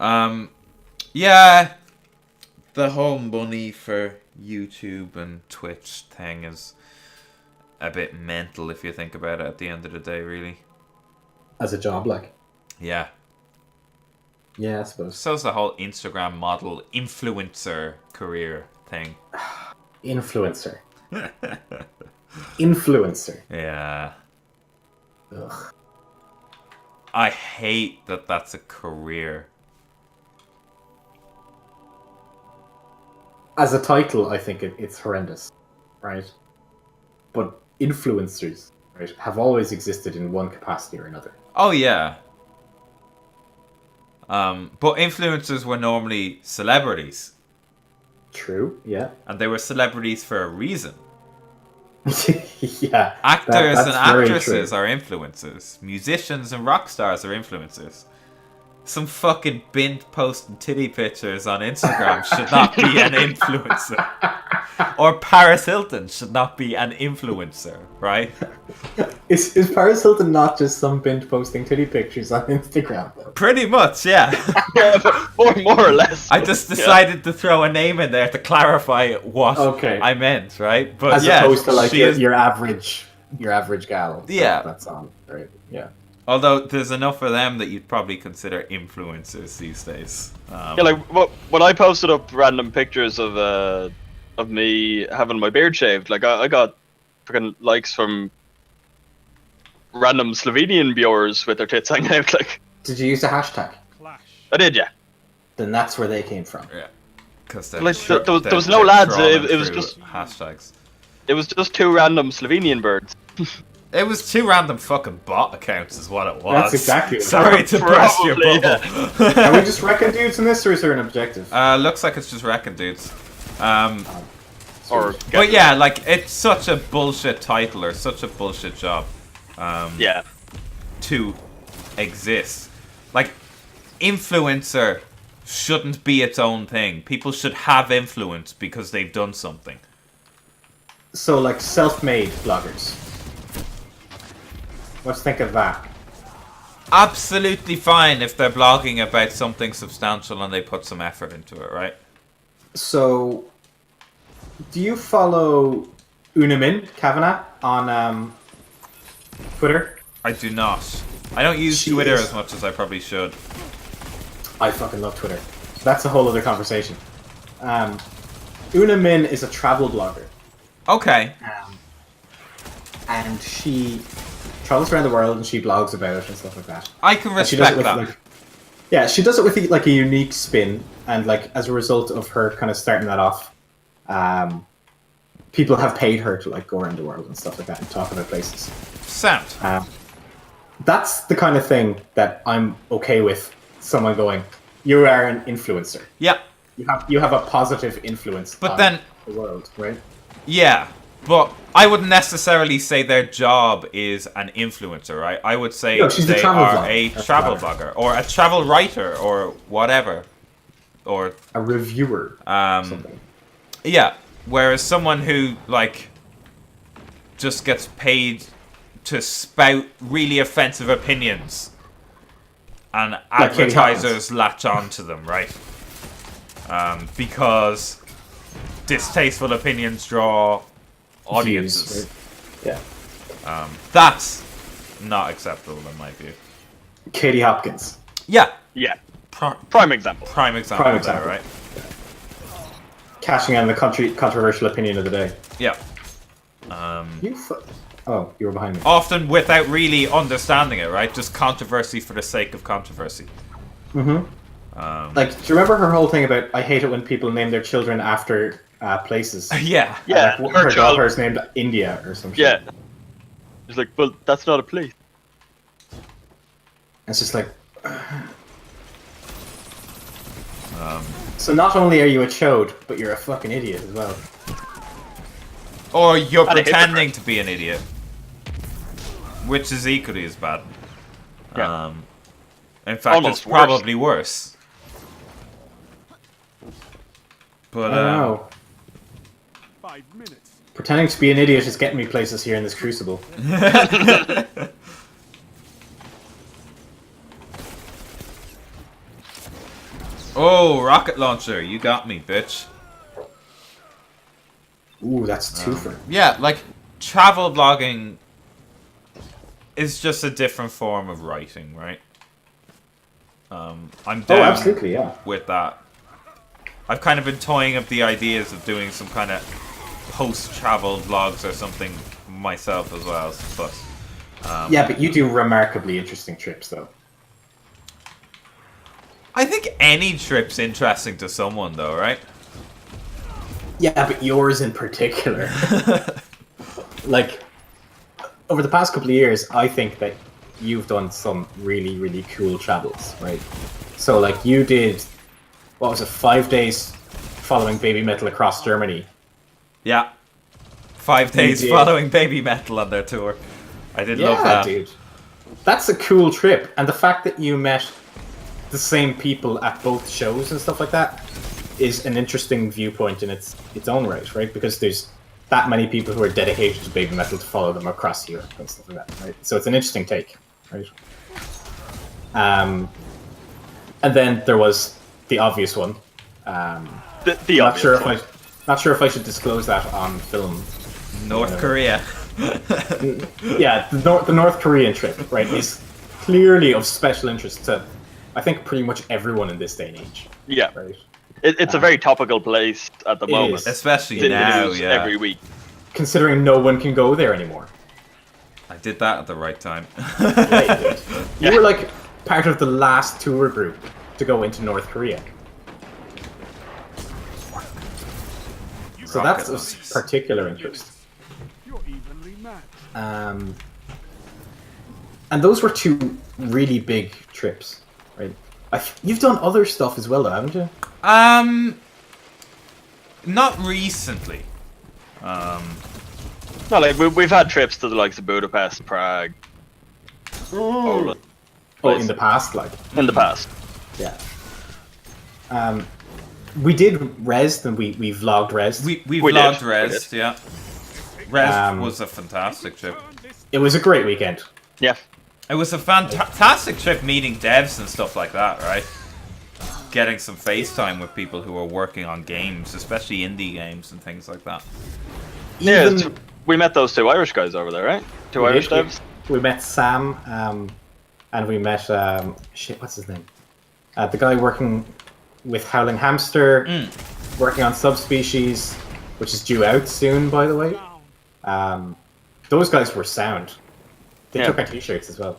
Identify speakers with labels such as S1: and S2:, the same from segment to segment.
S1: Yeah, the whole money for YouTube and Twitch thing is a bit mental if you think about it at the end of the day, really.
S2: As a job, like.
S1: Yeah.
S2: Yeah, I suppose.
S1: So's the whole Instagram model influencer career thing.
S2: Influencer. Influencer.
S1: Yeah.
S2: Ugh.
S1: I hate that that's a career.
S2: As a title, I think it's horrendous, right? But influencers, right, have always existed in one capacity or another.
S1: Oh, yeah. But influencers were normally celebrities.
S2: True, yeah.
S1: And they were celebrities for a reason.
S2: Yeah.
S1: Actors and
S2: very
S1: actresses
S2: true.
S1: are influencers. Musicians and rock stars are influencers. Some fucking bint posting titty pictures on Instagram should not be an influencer. Or Paris Hilton should not be an influencer, right?
S2: Is Paris Hilton not just some bint posting titty pictures on Instagram, though?
S1: Pretty much, yeah.
S3: Yeah, but more or less.
S1: I just decided to throw a name in there to clarify what I meant, right? But
S2: as
S1: yeah,
S2: opposed to like
S1: she
S2: your average gal.
S1: Yeah.
S2: That's on, right? Yeah.
S1: Although there's enough of them that you'd probably consider influencers these days.
S3: Yeah, like when I posted up random pictures of me having my beard shaved, like I got freaking likes from random Slovenian viewers with their tits hanging out. Like,
S2: did you use a hashtag?
S3: I did, yeah.
S2: Then that's where they came from.
S1: Yeah, because
S3: like, there was no lads. It was just
S1: hashtags.
S3: It was just two random Slovenian birds.
S1: It was two random fucking bot accounts, is what it was.
S2: That's exactly.
S1: Sorry to burst your bubble.
S2: Yeah. Are we just wrecking dudes in this, or is there an objective?
S1: Looks like it's just wrecking dudes.
S3: Or
S1: but yeah, like it's such a bullshit title or such a bullshit job.
S3: Yeah.
S1: To exist, like influencer shouldn't be its own thing. People should have influence because they've done something.
S2: So, like self-made bloggers. Let's think of that.
S1: Absolutely fine if they're blogging about something substantial and they put some effort into it, right?
S2: So, do you follow Una Minh Kavanagh on Twitter?
S1: I do not. I don't use Twitter as much as I probably should.
S2: I fucking love Twitter. That's a whole other conversation. Una Minh is a travel blogger.
S1: Okay.
S2: And she travels around the world and she blogs about it and stuff like that.
S1: I can respect that.
S2: Like, yeah, she does it with like a unique spin, and like as a result of her kind of starting that off, people have paid her to like go around the world and stuff like that and talk about places.
S1: Sound.
S2: That's the kind of thing that I'm okay with. Someone going, "You are an influencer."
S1: Yeah.
S2: You have a positive influence.
S1: But
S2: on
S1: then
S2: the world, right?
S1: Yeah, but I wouldn't necessarily say their job is an influencer, right? I would say they are a travel blogger or a travel writer or whatever, or
S2: a reviewer. Something.
S1: Yeah, whereas someone who like just gets paid to spout really offensive opinions and
S2: like
S1: advertisers latch on to them, right? Because distasteful opinions draw audiences.
S2: Views, right? Yeah.
S1: That's not acceptable in my view.
S2: Katie Hopkins.
S1: Yeah.
S3: Yeah.
S1: Prime example. Prime example. There, right?
S2: Cashing in the controversial opinion of the day.
S1: Yeah.
S2: You were behind me.
S1: Often without really understanding it, right? Just controversy for the sake of controversy.
S2: Mm-hmm. Like, do you remember her whole thing about I hate it when people name their children after places?
S1: Yeah.
S3: Yeah.
S2: Like, her daughter is named India or some shit.
S3: Yeah. It's like, well, that's not a place.
S2: It's just like... So not only are you a chode, but you're a fucking idiot as well.
S1: Or you're pretending to be an idiot. Which is equally as bad.
S3: Yeah.
S1: In fact, it's probably worse. But,
S2: I don't know.
S4: 5 minutes.
S2: Pretending to be an idiot is getting me places here in this crucible.
S1: Oh, rocket launcher, you got me, bitch.
S2: Ooh, that's two for.
S1: Yeah, like travel blogging is just a different form of writing, right? I'm down
S2: absolutely, yeah.
S1: with that. I've kind of been toying up the ideas of doing some kind of post-travel vlogs or something myself as well, but
S2: Yeah, but you do remarkably interesting trips, though.
S1: I think any trip's interesting to someone, though, right?
S2: Yeah, but yours in particular. Like, over the past couple of years, I think that you've done some really, really cool travels, right? So, like, you did, what was it, 5 days following Baby Metal across Germany.
S1: Yeah. 5 days
S2: did.
S1: following Baby Metal on their tour. I did love that.
S2: Dude. That's a cool trip. And the fact that you met the same people at both shows and stuff like that is an interesting viewpoint in its own right? Because there's that many people who are dedicated to Baby Metal to follow them across Europe and stuff like that, right? So it's an interesting take, right? And then there was the obvious one.
S3: The
S2: Not
S3: obvious
S2: sure
S3: one.
S2: not sure if I should disclose that on film.
S1: North Korea.
S2: Yeah, the North Korean trip, right, is clearly of special interest to, I think, pretty much everyone in this day and age.
S3: Yeah.
S2: Right.
S3: It's a very topical place at the moment.
S2: is.
S1: Especially
S3: It's in the
S1: now,
S3: news
S1: yeah.
S3: every week.
S2: Considering no one can go there anymore.
S1: I did that at the right time.
S2: Yeah, you did.
S3: Yeah.
S2: You were like part of the last tour group to go into North Korea. So that's of
S1: Rocket
S2: particular interest.
S4: You're evenly matched.
S2: And those were two really big trips, right? You've done other stuff as well, though, haven't you?
S1: Not recently.
S3: No, like we've had trips to the likes of Budapest, Prague, Poland.
S2: Oh, in the past, like.
S3: In the past.
S2: Yeah. We did Res, and we vlogged Res.
S1: We
S3: We
S1: vlogged
S3: did.
S1: Res, yeah. Res
S2: Um,
S1: was a fantastic trip.
S2: It was a great weekend.
S3: Yeah.
S1: It was a fantastic trip meeting devs and stuff like that, right? Getting some FaceTime with people who are working on games, especially indie games and things like that.
S3: Yeah,
S2: Even-
S3: we met those two Irish guys over there, right? Two
S2: we
S3: Irish
S2: did.
S3: devs.
S2: We met Sam, and we met shit. What's his name? The guy working with Howling Hamster, working on Subspecies, which is due out soon, by the way. Those guys were sound. They
S3: Yeah.
S2: took our t-shirts as well.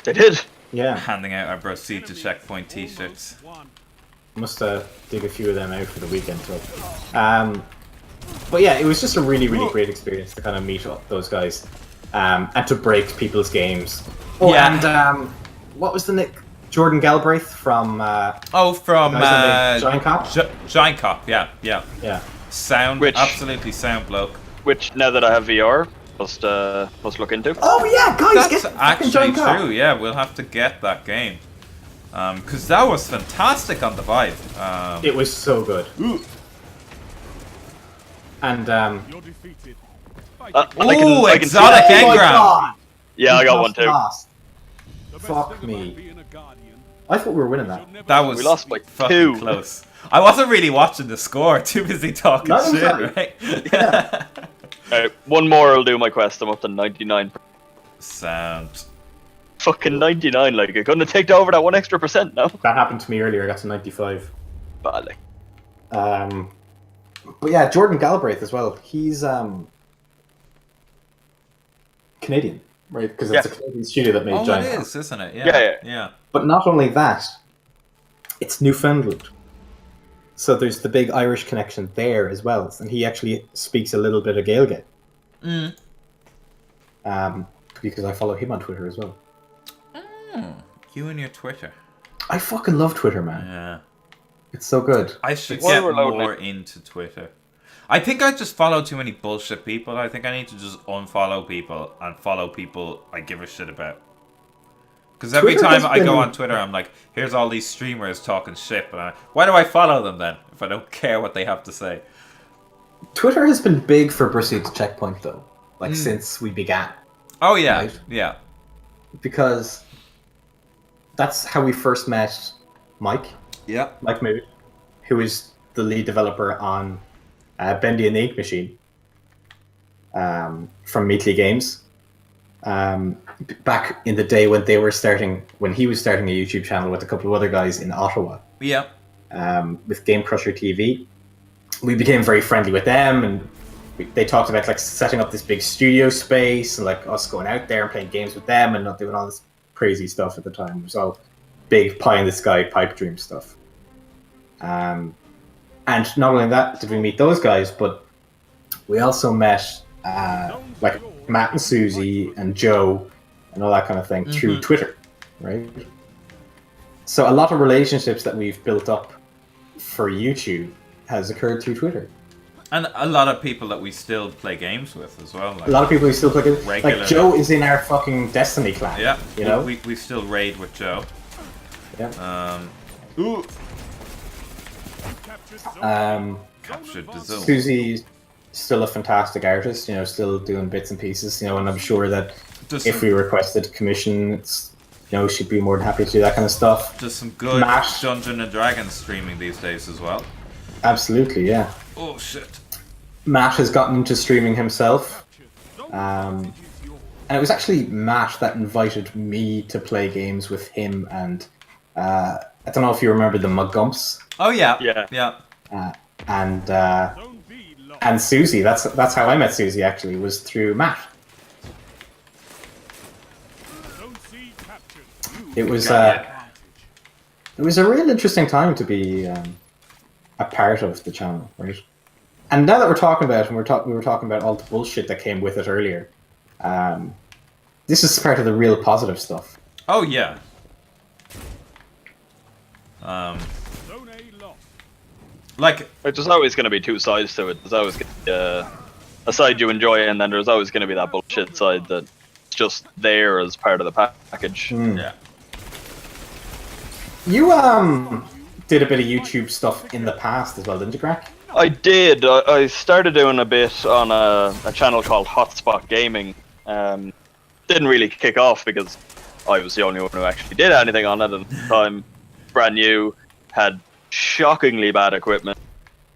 S3: They did.
S2: Yeah,
S1: Handing out our Proceed to Checkpoint t-shirts.
S2: must dig a few of them out for the weekend too. But yeah, it was just a really, really great experience to kind of meet up those guys, and to break people's games. Oh,
S1: Yeah.
S2: and what was the nick? Jordan Galbraith from
S1: Oh, from
S2: Giant Cop.
S1: Giant Cop, yeah.
S2: Yeah,
S1: Sound,
S3: Which-
S1: absolutely sound bloke.
S3: Which now that I have VR, must look into.
S2: Oh yeah, guys,
S1: That's
S2: get fucking
S1: actually
S2: Giant Cop.
S1: true, yeah, we'll have to get that game. Because that was fantastic on the Vive.
S2: It was so good. And
S4: You're defeated.
S1: Ooh,
S3: I can see
S1: exotic
S3: that.
S1: engram!
S3: Yeah, I
S2: We
S3: got one
S2: just
S3: too.
S2: lost.
S4: The best
S2: Fuck
S4: thing
S2: me.
S4: about being a guardian
S2: I thought we were winning
S4: is
S2: that.
S4: you'll never
S1: That
S4: know
S1: was
S3: We lost by
S1: fucking
S3: 2.
S1: close. I wasn't really watching the score, too busy talking
S2: Not
S1: shit,
S2: exactly.
S1: right?
S3: Alright, one more will do my quest. I'm up to 99.
S1: Sound.
S3: Fucking 99, like, I couldn't have taken over that 1 extra percent now.
S2: That happened to me earlier. I got to 95.
S3: Badly.
S2: But yeah, Jordan Galbraith as well. He's Canadian, right? Because it's
S3: Yeah.
S2: a Canadian studio that made
S1: Oh,
S2: Giant
S1: it
S2: Cop.
S1: is, isn't it?
S3: Yeah.
S2: But not only that, it's Newfoundland. So there's the big Irish connection there as well. And he actually speaks a little bit of Gaeilge. Because I follow him on Twitter as well.
S1: You and your Twitter.
S2: I fucking love Twitter, man.
S1: Yeah.
S2: It's so good.
S1: I should
S3: Why
S1: get
S3: we're loading
S1: more into Twitter. I think I just follow too many bullshit people. I think I need to just unfollow people and follow people I give a shit about. Because every
S2: Twitter
S1: time
S2: has
S1: I go
S2: been-
S1: on Twitter, I'm like, here's all these streamers talking shit. But why do I follow them then if I don't care what they have to say?
S2: Twitter has been big for Proceed to Checkpoint, though. Like, since we began.
S1: Oh, yeah.
S2: Right.
S1: Yeah.
S2: Because that's how we first met Mike.
S1: Yeah.
S2: Like Mood, who is the lead developer on Bendy and the Ink Machine from Meatly Games. Back in the day when he was starting a YouTube channel with a couple of other guys in Ottawa.
S1: Yeah.
S2: With Game Crusher TV, we became very friendly with them, and they talked about like setting up this big studio space and like us going out there and playing games with them and not doing all this crazy stuff at the time. It was all big pie in the sky pipe dream stuff. And not only that did we meet those guys, but we also met like Matt and Susie and Joe and all that kind of thing through Twitter, right? So a lot of relationships that we've built up for YouTube has occurred through Twitter.
S1: And a lot of people that we still play games with as well. Like,
S2: A lot of people who still play games.
S1: regularly.
S2: Like Joe is in our fucking Destiny clan.
S1: Yeah,
S2: you know.
S1: we still raid with Joe.
S2: Yeah.
S1: Ooh,
S4: Captured zone.
S1: captured the zone.
S2: Susie's still a fantastic artist. You know, still doing bits and pieces. You know, and I'm sure that
S1: Just
S2: if
S1: some,
S2: we requested commission, she'd be more than happy to do that kind of stuff.
S1: just some good
S2: Matt.
S1: Dungeons and Dragons streaming these days as well.
S2: Absolutely, yeah.
S1: Oh shit.
S2: Matt has gotten into streaming himself.
S4: Zone
S2: And it was actually Matt that invited me to play games with him and I don't know if you remember the Mug Gumps
S1: Oh yeah.
S3: Yeah.
S1: Yeah.
S4: zone B lost.
S2: and Susie. That's how I met Susie actually, was through Matt.
S4: Zone C captured.
S2: It was
S1: Got
S2: it was a real interesting time to be a part of the channel, right? And now that we're talking about it, and we were talking about all the bullshit that came with it earlier, this is part of the real positive stuff.
S1: Oh yeah.
S4: Zone A lost.
S1: Like
S3: Like, there's always going to be two sides to it. There's always gonna be, a side you enjoy, and then there's always going to be that bullshit side that's just there as part of the package.
S1: yeah.
S2: You did a bit of YouTube stuff in the past as well, didn't you, Graks?
S3: I did. I started doing a bit on a channel called Hotspot Gaming. Didn't really kick off because I was the only one who actually did anything on it at the time. Brand new, had shockingly bad equipment,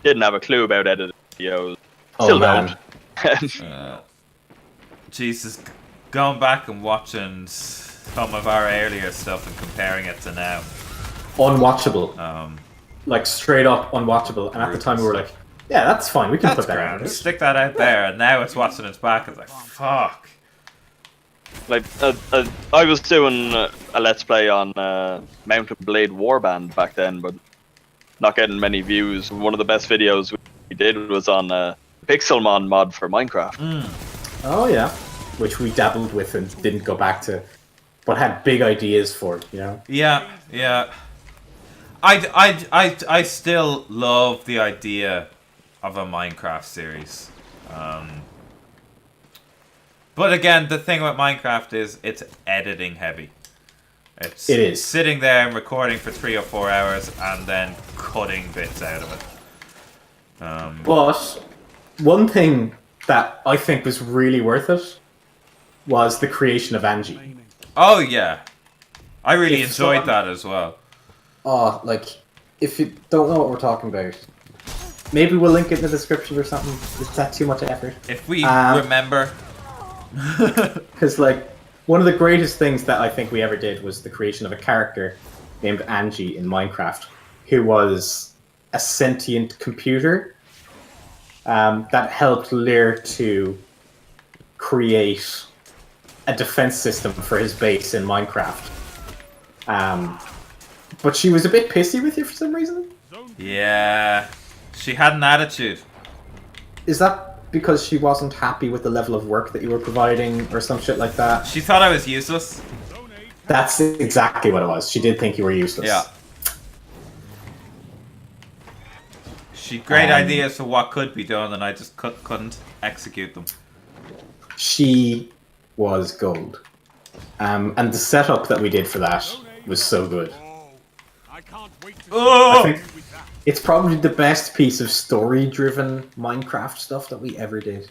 S3: didn't have a clue about editing videos. Still
S2: man.
S3: don't.
S1: Jesus, going back and watching some of our earlier stuff and comparing it to now.
S2: Unwatchable. Like straight up unwatchable. And at the time we were like, yeah, that's fine, we can
S1: That's
S2: put that out.
S1: grand. Stick that out there, and now it's watching its back. It's like, fuck.
S3: Like, I was doing a Let's Play on Mountain Blade Warband back then, but not getting many views. One of the best videos we did was on Pixelmon mod for Minecraft.
S2: Oh yeah. Which we dabbled with and didn't go back to, but had big ideas for, you know?
S1: Yeah, yeah. I still love the idea of a Minecraft series. But again, the thing with Minecraft is it's editing heavy. It
S2: is.
S1: Sitting there and recording for 3 or 4 hours and then cutting bits out of it.
S2: But one thing that I think was really worth it was the creation of Angie.
S1: Oh yeah, I really
S2: If
S1: enjoyed
S2: someone-
S1: that as well.
S2: Oh, like, if you don't know what we're talking about, maybe we'll link it in the description or something. Is that too much effort?
S1: If we
S2: Um,
S1: remember,
S2: Because, like, one of the greatest things that I think we ever did was the creation of a character named Angie in Minecraft, who was a sentient computer that helped Lear to create a defense system for his base in Minecraft. But she was a bit pissy with you for some reason.
S4: Zone
S1: yeah, she had an attitude.
S2: Is that because she wasn't happy with the level of work that you were providing or some shit like that?
S1: She thought I was useless.
S4: Zone A
S2: That's exactly what it was. She did think you were useless.
S1: Yeah. She had great
S2: Um,
S1: ideas for what could be done, and I just couldn't execute them.
S2: She was gold. And the setup that we did for that was so good.
S4: Oh, I can't wait to
S1: Oh!
S2: I think
S4: with that.
S2: it's probably the best piece of story-driven Minecraft stuff that we ever did.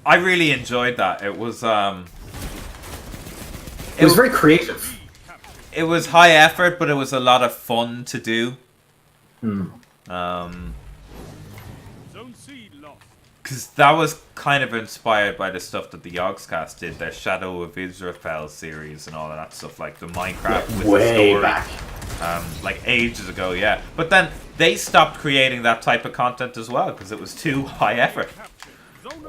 S1: I really enjoyed that. It was
S2: It was very creative.
S1: it was high effort, but it was a lot of fun to do.
S4: Zone C lost.
S1: Because that was kind of inspired by the stuff that the Yogscast did, their Shadow of Israel series and all of that stuff, like the Minecraft with the
S2: Way
S1: story.
S2: back.
S1: Like ages ago, yeah. But then they stopped creating that type of content as well because it was too high effort.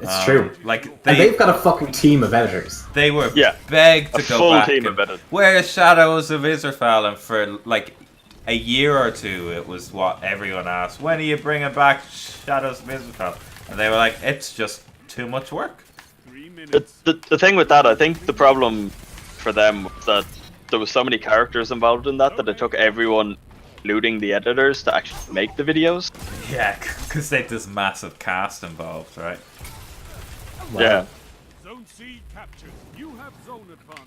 S2: It's true.
S1: Like
S2: And they've got a fucking team of editors.
S1: they were
S3: Yeah.
S1: begged
S3: A
S1: to go
S3: full
S1: back.
S3: team
S1: and,
S3: of editors.
S1: Where's Shadows of Israel? And for like a year or two, it was what everyone asked. When are you bringing back Shadows of Israel? And they were like, it's just too much work.
S4: 3 minutes.
S3: The thing with that, I think the problem for them was that there was so many characters involved in that it took everyone, including the editors, to actually make the videos.
S1: Yeah, because they had this massive cast involved, right?
S3: Yeah.
S4: Zone C captured. You have zone advantage.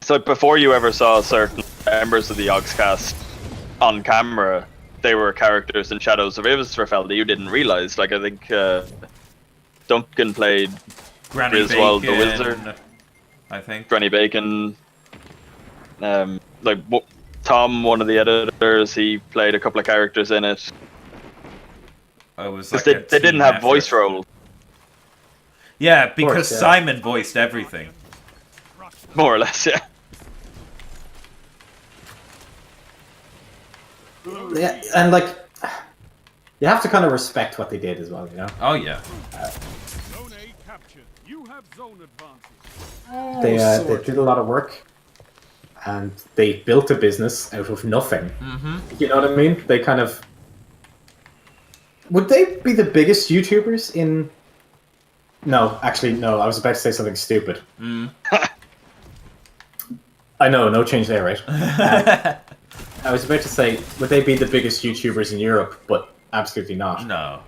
S3: So before you ever saw certain members of the Yogscast on camera, they were characters in Shadows of Israel that you didn't realize. Like I think Duncan played
S1: Granny
S3: Griswold the
S1: Bacon,
S3: Wizard,
S1: I think.
S3: Granny Bacon, Tom, one of the editors, he played a couple of characters in it.
S1: It was
S3: Because
S1: like
S3: they didn't have voice roles,
S1: Yeah, because
S2: course, yeah.
S1: Simon voiced everything.
S3: more or less. Yeah.
S2: Yeah, and like, you have to kind of respect what they did as well, you know?
S1: Oh yeah.
S4: Zone A captured. You have zone advantage.
S2: They did a lot of work, and they built a business out of nothing.
S1: Mm-hmm.
S2: You know what I mean? They kind of... Would they be the biggest YouTubers in... No, actually, no. I was about to say something stupid. I know, no change there, right? I was about to say, would they be the biggest YouTubers in Europe? But absolutely not.
S1: No.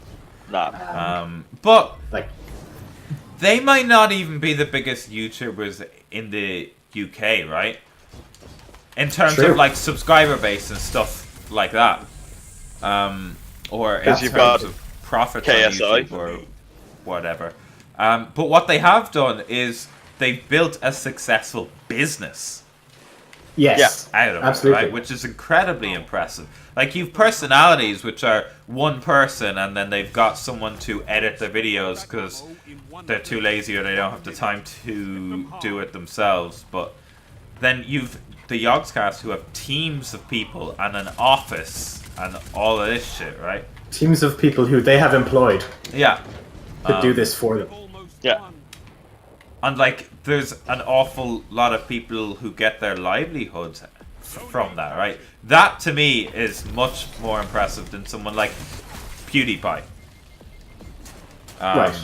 S3: Nah.
S1: But
S2: Like,
S1: they might not even be the biggest YouTubers in the UK, right? In terms
S2: True.
S1: of like subscriber base and stuff like that. Or in
S2: That's
S1: terms
S3: got
S1: of profits
S3: KSI.
S1: on YouTube or whatever. But what they have done is they've built a successful business
S2: yes.
S1: out of
S2: Absolutely.
S1: it, right? Which is incredibly impressive. Like you've personalities which are one person and then they've got someone to edit the videos because they're too lazy or they don't have the time to do it themselves. But then you've the Yogscast who have teams of people and an office and all of this shit, right?
S2: Teams of people who they have employed
S1: Yeah.
S2: to do this for them.
S4: Almost
S3: Yeah.
S4: won.
S1: And like there's an awful lot of people who get their livelihoods from that, right? That to me is much more impressive than someone like PewDiePie.
S2: Right.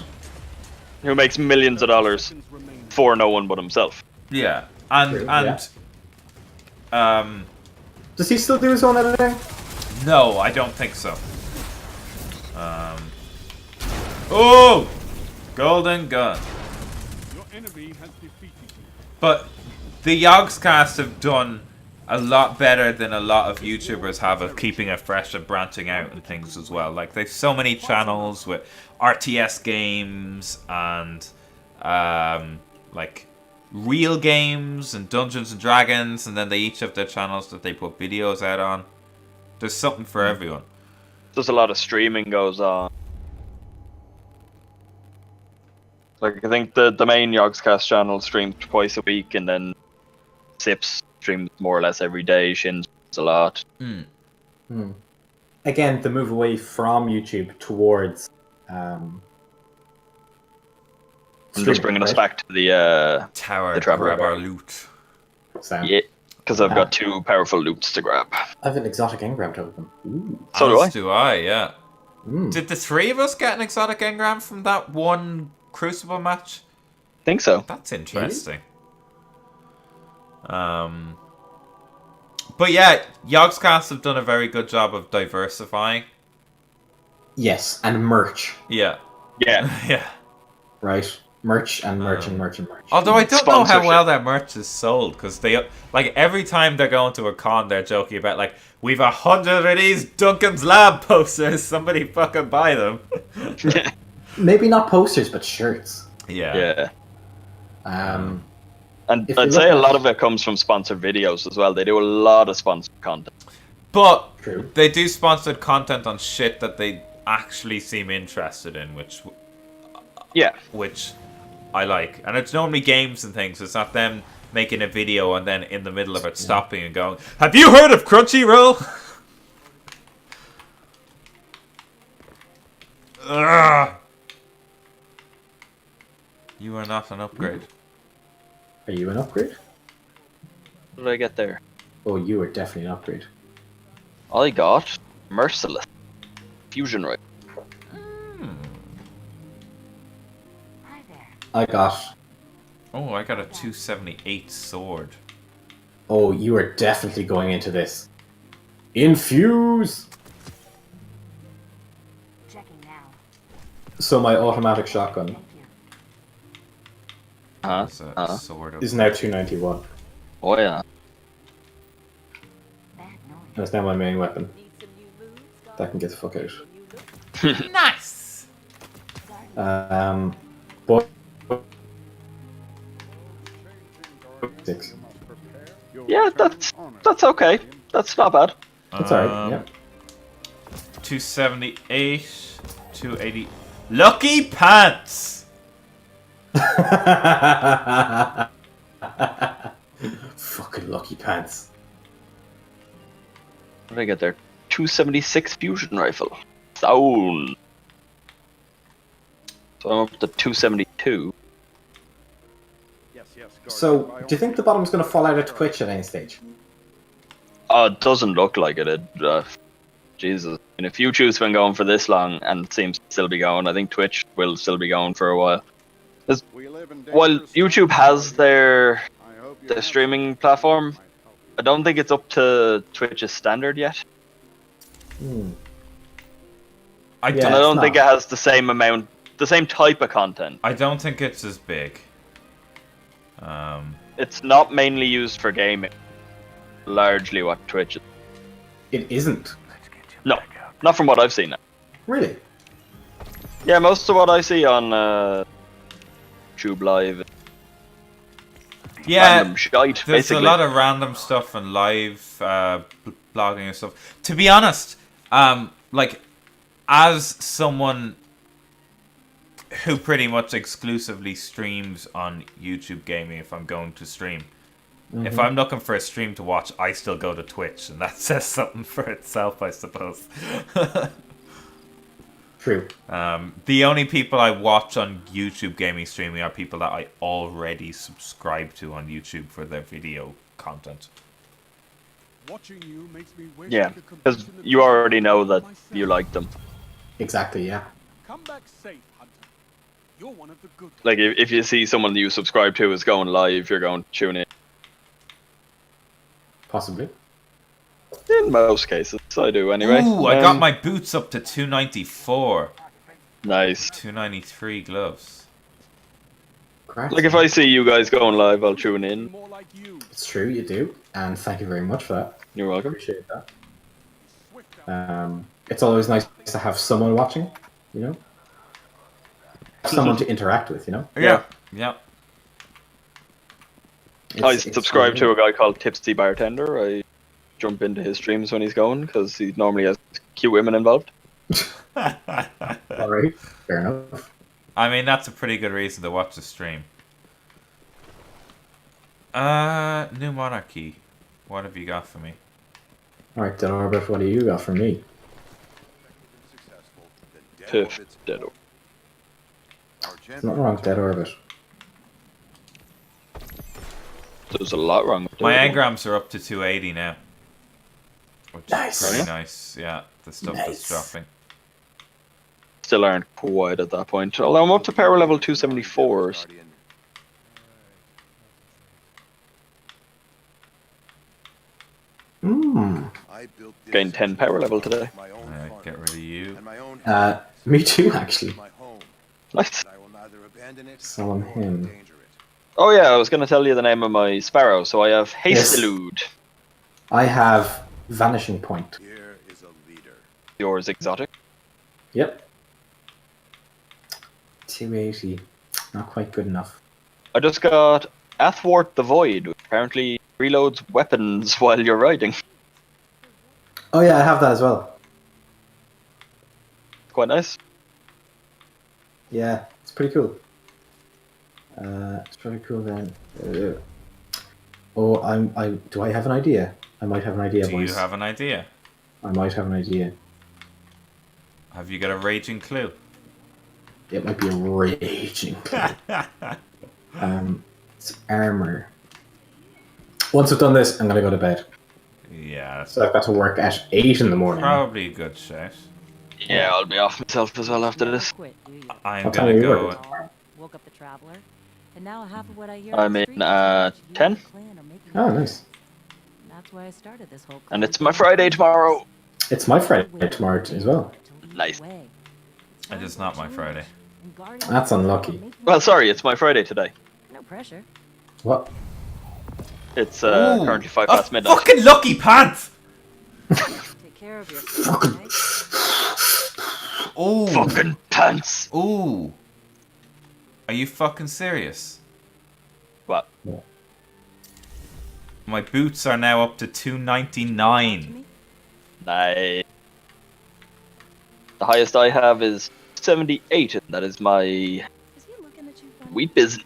S3: Who makes millions of dollars
S4: Remain.
S3: for no one but himself.
S1: Yeah. And
S2: True, Does he still do his own editing?
S1: no, I don't think so. Oh! Golden gun.
S4: Your enemy has defeated you.
S1: But the Yogscast have done a lot better than a lot of YouTubers have of keeping it fresh and branching out and things as well. Like they've so many channels with RTS games and like real games and Dungeons and Dragons, and then they each have their channels that they put videos out on. There's something for everyone.
S3: There's a lot of streaming goes on. Like I think the main Yogscast channel streams twice a week, and then Sips streams more or less every day. Shins a lot.
S2: Again, the move away from YouTube towards
S3: I'm just bringing us
S2: right?
S3: back to the
S1: Tower
S3: The
S1: to
S3: Trevor
S1: grab our
S3: Bar.
S1: loot.
S2: sound.
S3: yeah, because I've got two powerful loots to grab.
S2: I have an exotic engram token. Ooh.
S3: So do I.
S1: As do I, yeah.
S2: Mm.
S1: Did the three of us get an exotic engram from that one Crucible match?
S3: Think so.
S1: That's interesting. But yeah, Yogscast have done a very good job of diversifying.
S2: Yes, and merch,
S3: Yeah.
S1: Yeah.
S2: right? Merch and merch and merch and merch.
S1: Although I don't know how
S3: Sponsorship.
S1: well their merch is sold, because they like every time they're going to a con, they're joking about like we've 100 of these Duncan's Lab posters. Somebody fucking buy them.
S2: Maybe not posters, but shirts.
S1: Yeah.
S3: Yeah. And
S2: If you
S3: I'd
S2: look
S3: say a
S2: at-
S3: lot of it comes from sponsored videos as well. They do a lot of sponsored content.
S1: But
S2: True.
S1: they do sponsored content on shit that they actually seem interested in,
S3: Yeah.
S1: which I like. And it's normally games and things. It's not them making a video and then in the middle of it stopping and going, "Have you heard of Crunchyroll?" Ugh. You are not an upgrade.
S2: Are you an upgrade?
S3: What did I get there?
S2: Oh, you are definitely an upgrade.
S3: I got Merciless Fusion Rifle.
S2: I got.
S1: Oh, I got a 278 sword.
S2: Oh, you are definitely going into this. Infuse.
S5: Checking now.
S2: So my automatic shotgun
S5: Thank you.
S1: That's a sword.
S2: is now 291.
S3: Oh yeah.
S5: Bad noise.
S2: That's now my main weapon.
S5: Need some new moves, guys?
S2: That can get the fuck out.
S5: You look
S1: Nice.
S2: But 6.
S3: Yeah, that's okay. That's not bad.
S2: That's alright. Yeah.
S1: 278, 280. Lucky pants.
S2: Fucking lucky pants.
S3: What did I get there? 276 Fusion Rifle. Sound. So I'm up to 272.
S2: So, do you think the bottom's going to fall out of Twitch at any stage?
S3: It doesn't look like it. Jesus. And if YouTube's been going for this long and seems to still be going, I think Twitch will still be going for a while. While YouTube has their streaming platform, I don't think it's up to Twitch's standard yet.
S1: I
S2: Yeah.
S1: don't.
S3: And I don't
S2: it's
S3: think
S2: not.
S3: it has the same type of content.
S1: I don't think it's as big.
S3: It's not mainly used for gaming. Largely what Twitch is.
S2: It isn't.
S3: No, not from what I've seen.
S2: Really?
S3: Yeah, most of what I see on YouTube Live,
S1: Yeah,
S3: random shite,
S1: there's
S3: basically.
S1: a lot of random stuff and live blogging and stuff. To be honest, like as someone who pretty much exclusively streams on YouTube gaming, if I'm going to stream, if I'm looking for a stream to watch, I still go to Twitch, and that says something for itself, I suppose.
S2: True.
S1: The only people I watch on YouTube gaming streaming are people that I already subscribe to on YouTube for their video content.
S4: Watching you makes me wish I
S3: Yeah,
S4: could compete
S3: because
S4: in the
S3: you already know that
S4: myself.
S3: you like them.
S2: Exactly, yeah.
S4: Come back safe, Hunter. You're one of the good.
S3: Like, if you see someone you subscribe to is going live, you're going to tune in.
S2: Possibly.
S3: In most cases, I do anyway.
S1: Ooh, I got my boots up to 294.
S3: Nice.
S1: 293 gloves.
S2: Correct.
S3: Like, if I see you guys going live, I'll tune in.
S4: More like you.
S2: It's true, you do. And thank you very much for that.
S3: You're welcome.
S2: Appreciate that.
S4: Swift out.
S2: It's always nice to have someone watching, you know? Someone to interact with, you know?
S1: Yeah.
S3: I
S2: It's
S3: subscribe to
S2: fun.
S3: a guy called Tipsy Bartender. I jump into his streams when he's going, because he normally has cute women involved.
S2: Alright, fair enough.
S1: I mean, that's a pretty good reason to watch the stream. New Monarchy. What have you got for me?
S2: Alright, Dead Orbit, what do you got for me?
S3: Tiff, dead.
S2: It's not wrong, Dead Orbit.
S3: There's a lot wrong with
S1: My
S3: Dead.
S1: engrams are up to 280 now. Which
S2: Nice.
S1: is pretty
S3: Yeah.
S1: nice. Yeah, the stuff
S2: Nice.
S1: that's dropping.
S3: Still aren't quite at that point. Although I'm up to power level 274. Gained 10 power level today.
S1: Get rid of you.
S2: Me too, actually.
S3: Nice.
S2: So on him.
S3: Oh yeah, I was going to tell you the name of my sparrow. So I have Haste Elude.
S2: I have Vanishing Point.
S3: Yours exotic.
S2: Yep. 280. Not quite good enough.
S3: I just got Athwart the Void, which apparently reloads weapons while you're riding.
S2: Oh yeah, I have that as well.
S3: Quite nice.
S2: Yeah, it's pretty cool. It's pretty cool then. Do I have an idea? I might have an idea,
S1: Do
S2: boys.
S1: you have an idea?
S2: I might have an idea.
S1: Have you got a raging clue?
S2: It might be a raging clue. It's armor. Once I've done this, I'm gonna go to bed.
S1: Yeah, that's
S2: So I've got to work at 8 in the morning.
S1: probably a good shout.
S3: Yeah, I'll be off myself as well after this.
S5: Quit, do you?
S1: I'm
S2: What time
S1: gonna
S2: are you
S1: go.
S2: working?
S5: Woke up the traveler, and now half of what I hear.
S3: I'm
S5: on the
S3: in,
S5: street is how much you
S3: 10.
S5: and the clan are making
S2: Oh,
S5: of it.
S2: nice.
S5: That's why I started this whole.
S3: And
S5: clan
S3: it's my
S5: thing.
S3: Friday tomorrow.
S2: It's my Friday tomorrow as well.
S5: To lead
S3: Nice.
S5: the way. It's
S1: It
S5: time
S1: is
S5: for
S1: not my
S5: change,
S1: Friday.
S5: and guarding
S2: That's
S5: the
S2: unlucky.
S5: clan, making
S3: Well,
S5: it
S3: sorry, it's my Friday today.
S5: no pressure.
S2: What?
S3: It's
S1: Ooh,
S3: currently 5
S1: a
S3: past midnight.
S1: fucking lucky pants!
S5: Take care of yourself, okay?
S1: Ooh.
S3: Fucking pants.
S1: Ooh. Are you fucking serious?
S3: What?
S1: My boots are now up to $2.99.
S3: Nice. The highest I have is 78, and that is my
S5: Is he looking at you funny?
S3: wheat business.